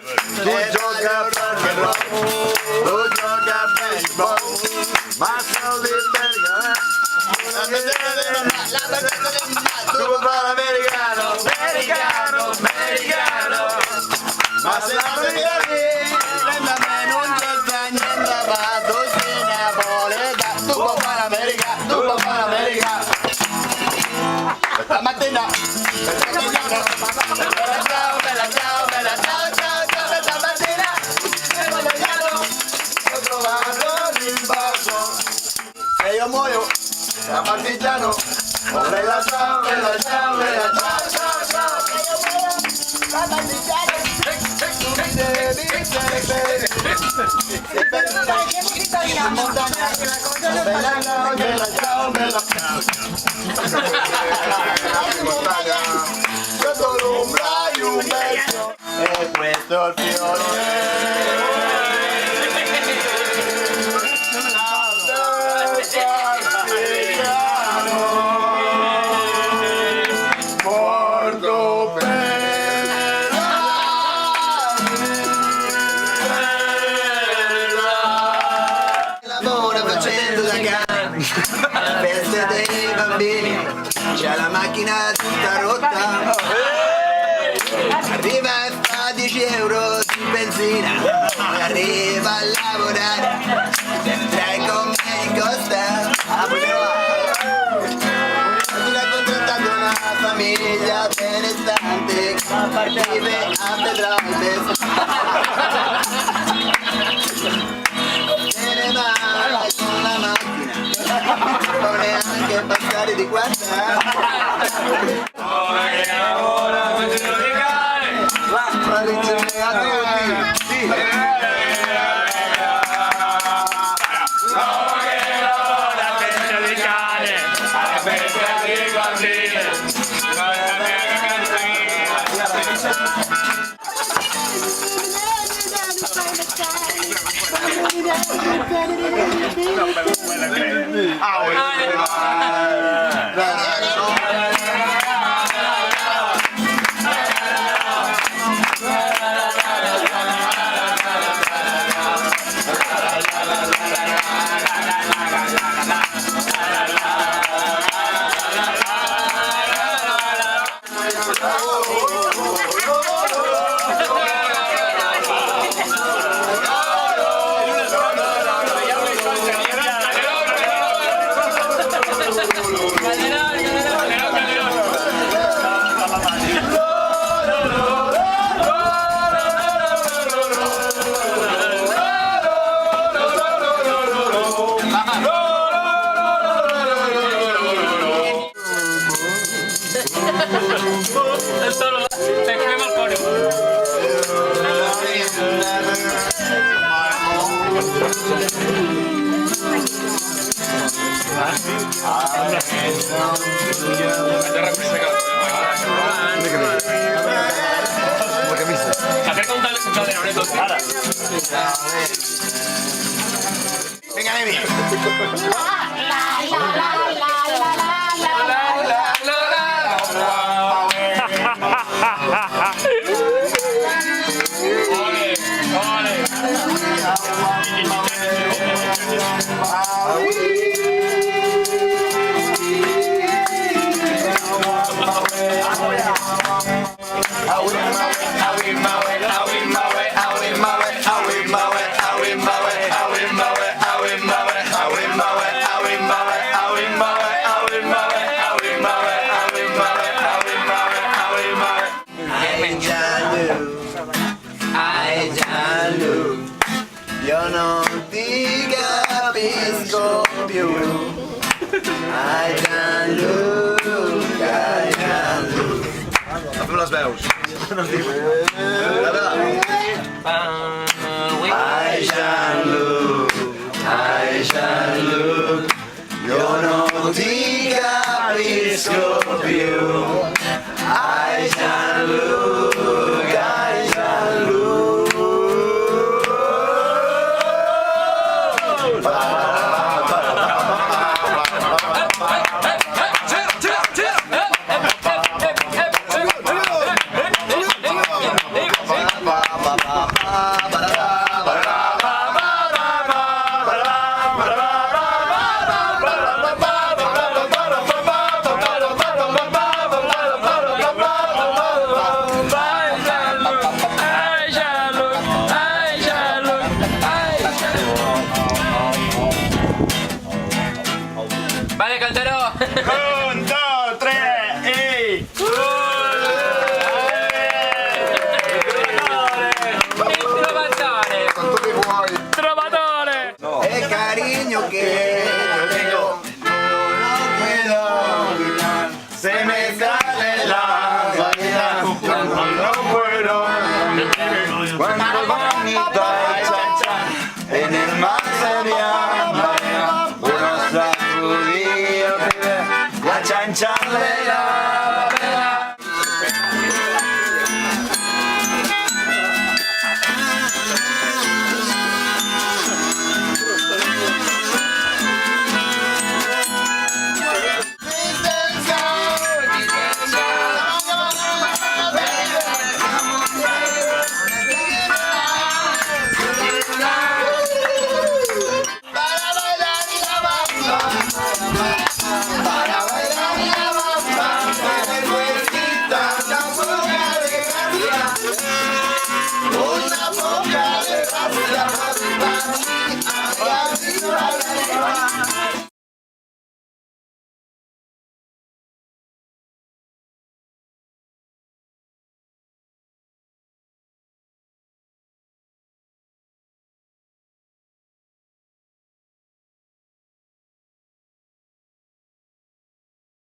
Tu gioca a baseball, ma soldi tu fai l'americano, ma se non mi vieni, prendami non c'è niente, ma tu sei napoletano, tu puoi fare l'americano, stamattina, bella ciao, stamattina, ho trovato l'imbasso, e io muoio, da partigiano, bella ciao, e io muoio, da partigiano. Sotto l'ombra di un pezzo e questo è il festa dei bambini, c'è la macchina tutta rotta, arriva e fa 10 euro di benzina, arriva a lavorare, trai con me di costa, ti raccontando una famiglia benestante, vive a Petrolbes. Se ne va con la macchina, non neanche passare di guarda. Ora faccio legale, la tradizione a tutti. Sì. Ora faccio legale, la festa di bambini. Venga, baby. Io non ti capisco più. Ai Gianluca, Fem les veus. Ai Gianluca, io non ti capisco più. Ai Gianluca, ai Gianluca. perché